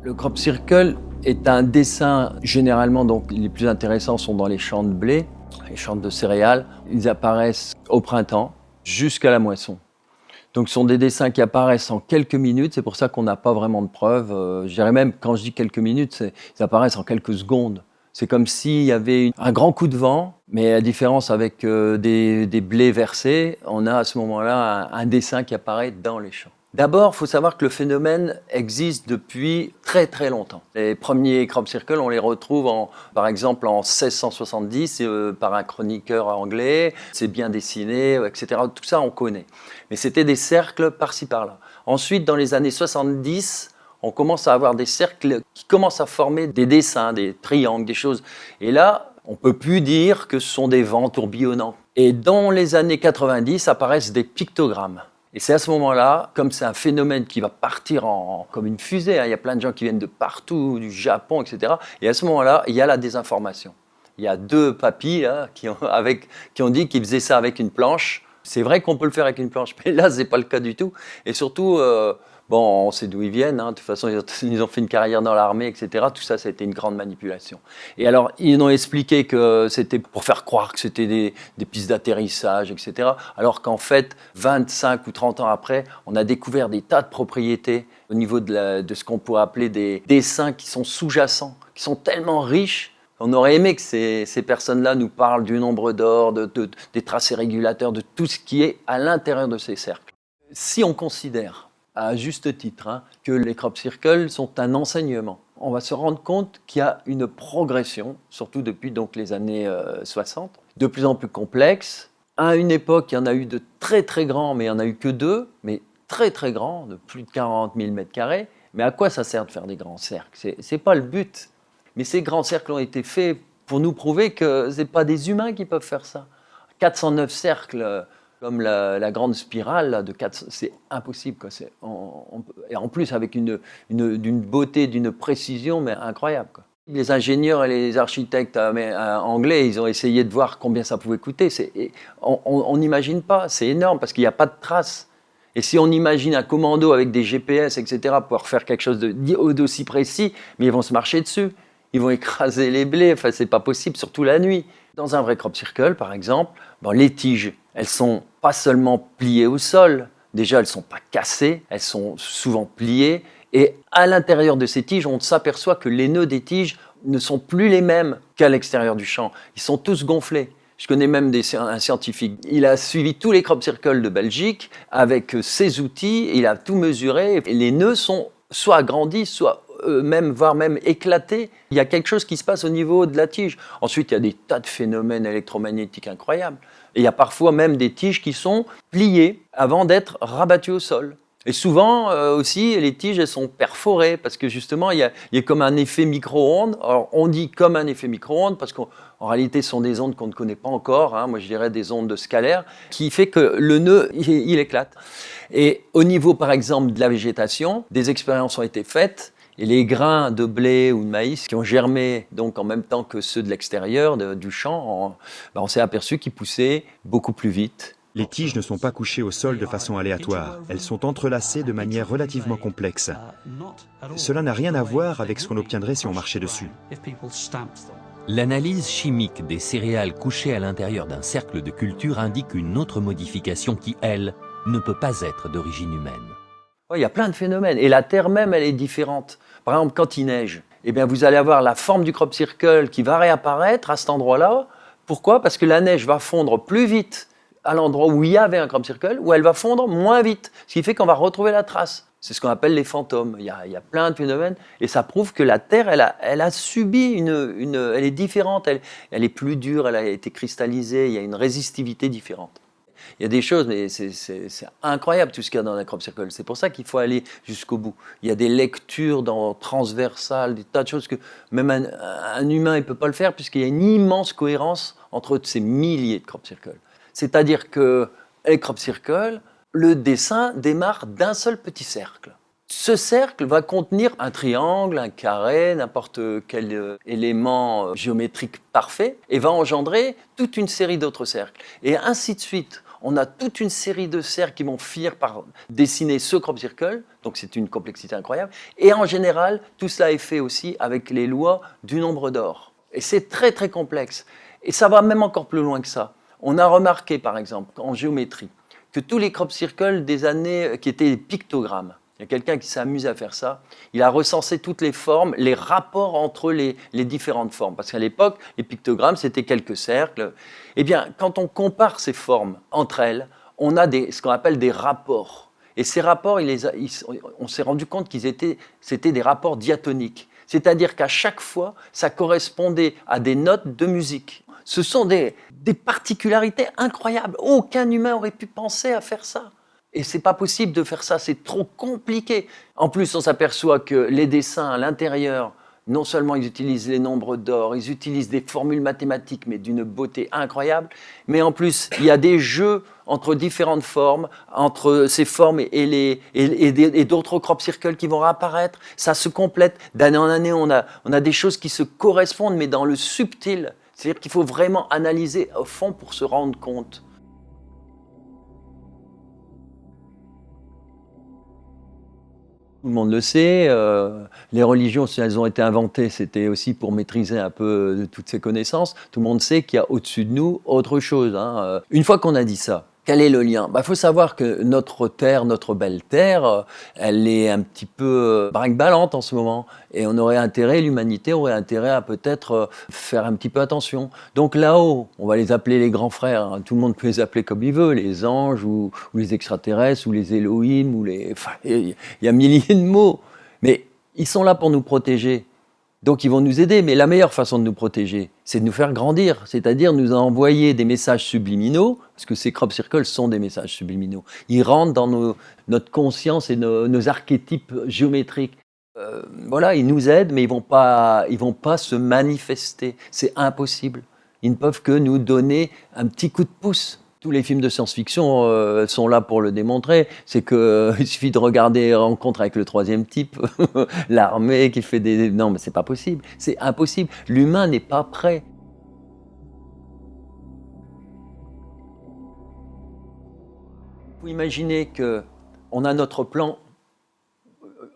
Le crop circle est un dessin, généralement, donc les plus intéressants sont dans les champs de blé, les champs de céréales. Ils apparaissent au printemps jusqu'à la moisson. Donc ce sont des dessins qui apparaissent en quelques minutes, c'est pour ça qu'on n'a pas vraiment de preuves. Je dirais même, quand je dis quelques minutes, ils apparaissent en quelques secondes. C'est comme s'il y avait un grand coup de vent, mais la différence avec des blés versés, on a à ce moment-là un dessin qui apparaît dans les champs. D'abord, il faut savoir que le phénomène existe depuis très très longtemps. Les premiers crop circles, on les retrouve par exemple en 1670 par un chroniqueur anglais. C'est bien dessiné, etc. Tout ça, on connaît. Mais c'était des cercles par-ci par-là. Ensuite, dans les années 70, on commence à avoir des cercles qui commencent à former des dessins, des triangles, des choses. Et là, on ne peut plus dire que ce sont des vents tourbillonnants. Et dans les années 90, apparaissent des pictogrammes. Et c'est à ce moment-là, comme c'est un phénomène qui va partir comme une fusée, hein, il y a plein de gens qui viennent de partout, du Japon, etc. Et à ce moment-là, il y a la désinformation. Il y a deux papis là, qui ont dit qu'ils faisaient ça avec une planche. C'est vrai qu'on peut le faire avec une planche, mais là, ce n'est pas le cas du tout. Et surtout, on sait d'où ils viennent. Hein. De toute façon, ils ont fait une carrière dans l'armée, etc. Tout ça, ça a été une grande manipulation. Et alors, ils ont expliqué que c'était pour faire croire que c'était des pistes d'atterrissage, etc. Alors qu'en fait, 25 ou 30 ans après, on a découvert des tas de propriétés au niveau de ce qu'on pourrait appeler des dessins qui sont sous-jacents, qui sont tellement riches. On aurait aimé que ces personnes-là nous parlent du nombre d'or, des tracés régulateurs, de tout ce qui est à l'intérieur de ces cercles. Si on considère, à juste titre, hein, que les crop circles sont un enseignement, on va se rendre compte qu'il y a une progression, surtout depuis donc, les années 60, de plus en plus complexe. À une époque, il y en a eu de très très grands, mais il n'y en a eu que deux, mais très très grands, de plus de 40 000 mètres carrés. Mais à quoi ça sert de faire des grands cercles ? C'est pas le but. Mais ces grands cercles ont été faits pour nous prouver que ce n'est pas des humains qui peuvent faire ça. 409 cercles, comme la grande spirale là, de 400, c'est impossible. Quoi. Et en plus, avec d'une beauté, d'une précision mais incroyable. Quoi. Les ingénieurs et les architectes anglais, ils ont essayé de voir combien ça pouvait coûter. On n'imagine pas, c'est énorme parce qu'il n'y a pas de traces. Et si on imagine un commando avec des GPS, etc., pouvoir faire quelque chose d'aussi précis, mais ils vont se marcher dessus. Ils vont écraser les blés, enfin c'est pas possible, surtout la nuit. Dans un vrai crop circle, par exemple, les tiges, elles sont pas seulement pliées au sol, déjà elles sont pas cassées, elles sont souvent pliées, et à l'intérieur de ces tiges, on s'aperçoit que les nœuds des tiges ne sont plus les mêmes qu'à l'extérieur du champ. Ils sont tous gonflés. Je connais même un scientifique. Il a suivi tous les crop circles de Belgique avec ses outils, il a tout mesuré, et les nœuds sont soit agrandis, soit voire même éclatés. Il y a quelque chose qui se passe au niveau de la tige. Ensuite, il y a des tas de phénomènes électromagnétiques incroyables. Et il y a parfois même des tiges qui sont pliées avant d'être rabattues au sol. Et souvent aussi, les tiges elles sont perforées parce que justement, il y a comme un effet micro-ondes. Alors, on dit comme un effet micro-ondes parce qu'en réalité, ce sont des ondes qu'on ne connaît pas encore. Hein. Moi, je dirais des ondes scalaires qui fait que le nœud, il éclate. Et au niveau, par exemple, de la végétation, des expériences ont été faites. Et les grains de blé ou de maïs qui ont germé donc en même temps que ceux de l'extérieur du champ, on s'est aperçu qu'ils poussaient beaucoup plus vite. Les tiges ne sont pas couchées au sol de façon aléatoire. Elles sont entrelacées de manière relativement complexe. Cela n'a rien à voir avec ce qu'on obtiendrait si on marchait dessus. L'analyse chimique des céréales couchées à l'intérieur d'un cercle de culture indique une autre modification qui, elle, ne peut pas être d'origine humaine. Il y a plein de phénomènes. Et la Terre même, elle est différente. Par exemple, quand il neige, vous allez avoir la forme du crop circle qui va réapparaître à cet endroit-là. Pourquoi ? Parce que la neige va fondre plus vite à l'endroit où il y avait un crop circle, où elle va fondre moins vite. Ce qui fait qu'on va retrouver la trace. C'est ce qu'on appelle les fantômes. Il y a plein de phénomènes. Et ça prouve que la Terre, elle a subi elle est différente. Elle est plus dure, elle a été cristallisée. Il y a une résistivité différente. Il y a des choses, mais c'est incroyable tout ce qu'il y a dans un crop circle. C'est pour ça qu'il faut aller jusqu'au bout. Il y a des lectures transversales, des tas de choses que même un humain ne peut pas le faire puisqu'il y a une immense cohérence entre ces milliers de crop circles. C'est-à-dire que les crop circles, le dessin démarre d'un seul petit cercle. Ce cercle va contenir un triangle, un carré, n'importe quel élément géométrique parfait et va engendrer toute une série d'autres cercles. Et ainsi de suite. on a toute une série de cercles qui vont finir par dessiner ce crop circle, donc c'est une complexité incroyable. Et en général, tout cela est fait aussi avec les lois du nombre d'or. Et c'est très très complexe. Et ça va même encore plus loin que ça. On a remarqué par exemple en géométrie que tous les crop circles des années qui étaient des pictogrammes, il y a quelqu'un qui s'est amusé à faire ça. Il a recensé toutes les formes, les rapports entre les différentes formes. Parce qu'à l'époque, les pictogrammes, c'était quelques cercles. Eh bien, quand on compare ces formes entre elles, on a ce qu'on appelle des rapports. Et ces rapports, on s'est rendu compte c'était des rapports diatoniques. C'est-à-dire qu'à chaque fois, ça correspondait à des notes de musique. Ce sont des particularités incroyables. Aucun humain aurait pu penser à faire ça. Et c'est pas possible de faire ça, c'est trop compliqué. En plus, on s'aperçoit que les dessins à l'intérieur, non seulement ils utilisent les nombres d'or, ils utilisent des formules mathématiques, mais d'une beauté incroyable, mais en plus, il y a des jeux entre différentes formes, entre ces formes et d'autres crop circles qui vont réapparaître. Ça se complète. D'année en année, on a des choses qui se correspondent, mais dans le subtil. C'est-à-dire qu'il faut vraiment analyser au fond pour se rendre compte. Tout le monde le sait, les religions, si elles ont été inventées, c'était aussi pour maîtriser un peu de toutes ces connaissances. Tout le monde sait qu'il y a au-dessus de nous autre chose. Une fois qu'on a dit ça, quel est le lien ? Il faut savoir que notre Terre, notre belle Terre, elle est un petit peu brinque-ballante en ce moment. Et l'humanité aurait intérêt à peut-être faire un petit peu attention. Donc là-haut, on va les appeler les grands frères. Tout le monde peut les appeler comme il veut, les anges ou les extraterrestres ou les Elohim. Il y a milliers de mots. Mais ils sont là pour nous protéger. Donc ils vont nous aider, mais la meilleure façon de nous protéger, c'est de nous faire grandir, c'est-à-dire nous envoyer des messages subliminaux, parce que ces crop circles sont des messages subliminaux. Ils rentrent dans notre conscience et nos archétypes géométriques. Ils nous aident, mais ils vont pas se manifester. C'est impossible. Ils ne peuvent que nous donner un petit coup de pouce. Tous les films de science-fiction sont là pour le démontrer. C'est qu'il suffit de regarder Rencontre avec le troisième type, l'armée qui fait des... Non, mais c'est pas possible. C'est impossible. L'humain n'est pas prêt. Il faut imaginer qu'on a notre plan.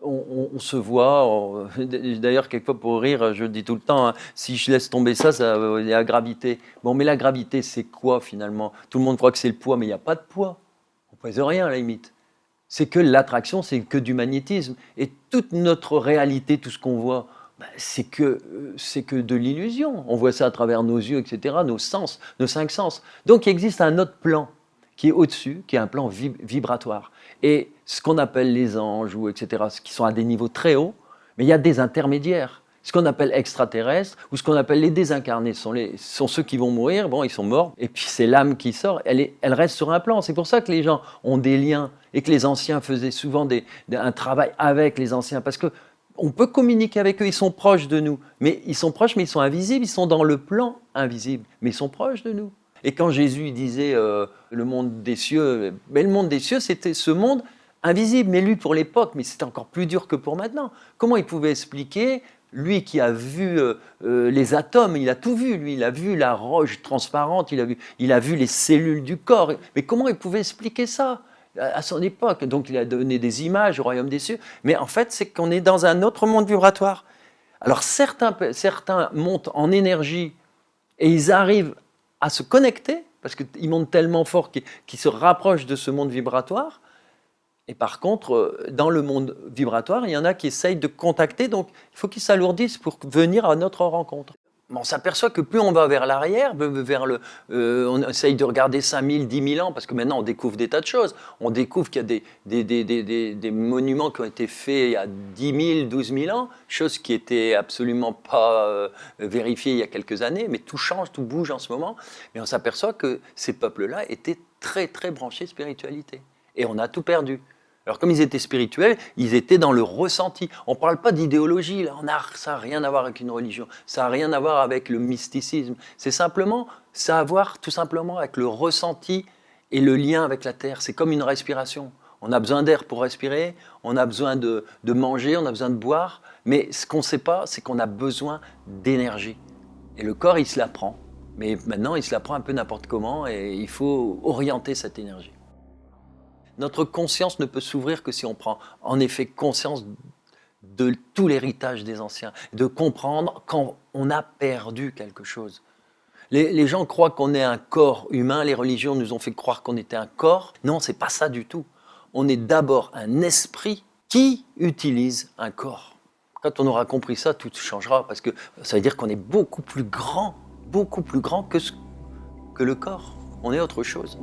On se voit, d'ailleurs quelquefois pour rire, je le dis tout le temps, si je laisse tomber ça, il y a la gravité. Bon, mais la gravité, c'est quoi finalement ? Tout le monde croit que c'est le poids, mais il n'y a pas de poids. On ne pèse rien à la limite. C'est que l'attraction, c'est que du magnétisme. Et toute notre réalité, tout ce qu'on voit, c'est que de l'illusion. On voit ça à travers nos yeux, etc., nos sens, nos 5 sens. Donc il existe un autre plan qui est au-dessus, qui est un plan vibratoire. Et ce qu'on appelle les anges, etc., qui sont à des niveaux très hauts, mais il y a des intermédiaires. Ce qu'on appelle extraterrestres, ou ce qu'on appelle les désincarnés, sont ceux qui vont mourir, bon, ils sont morts, et puis c'est l'âme qui sort, elle reste sur un plan. C'est pour ça que les gens ont des liens, et que les anciens faisaient souvent un travail avec les anciens, parce que on peut communiquer avec eux, ils sont proches de nous, mais ils sont invisibles, ils sont dans le plan invisible, mais ils sont proches de nous. Et quand Jésus disait le monde des cieux, mais le monde des cieux, c'était ce monde invisible, mais lui pour l'époque, mais c'était encore plus dur que pour maintenant. Comment il pouvait expliquer, lui qui a vu les atomes, il a tout vu, lui, il a vu la roche transparente, il a vu les cellules du corps, mais comment il pouvait expliquer ça à son époque? Donc il a donné des images au royaume des cieux, mais en fait c'est qu'on est dans un autre monde vibratoire. Alors certains montent en énergie et ils arrivent à se connecter, parce qu'ils montent tellement fort qu'ils se rapprochent de ce monde vibratoire. Et par contre, dans le monde vibratoire, il y en a qui essayent de contacter, donc il faut qu'ils s'alourdissent pour venir à notre rencontre. On s'aperçoit que plus on va vers l'arrière, on essaye de regarder 5000, 10 000 ans, parce que maintenant on découvre des tas de choses. On découvre qu'il y a des monuments qui ont été faits il y a 10 000, 12 000 ans, chose qui n'était absolument pas vérifiée il y a quelques années, mais tout change, tout bouge en ce moment. Mais on s'aperçoit que ces peuples-là étaient très très branchés spiritualité. Et on a tout perdu. Alors comme ils étaient spirituels, ils étaient dans le ressenti. On ne parle pas d'idéologie, là. Ça n'a rien à voir avec une religion, ça n'a rien à voir avec le mysticisme. C'est simplement, ça a à voir tout simplement avec le ressenti et le lien avec la terre. C'est comme une respiration. On a besoin d'air pour respirer, on a besoin de manger, on a besoin de boire, mais ce qu'on ne sait pas, c'est qu'on a besoin d'énergie. Et le corps, il se la prend. Mais maintenant, il se la prend un peu n'importe comment et il faut orienter cette énergie. Notre conscience ne peut s'ouvrir que si on prend en effet conscience de tout l'héritage des anciens, de comprendre quand on a perdu quelque chose. Les gens croient qu'on est un corps humain, les religions nous ont fait croire qu'on était un corps. Non, c'est pas ça du tout. On est d'abord un esprit qui utilise un corps. Quand on aura compris ça, tout changera, parce que ça veut dire qu'on est beaucoup plus grand que le corps. On est autre chose.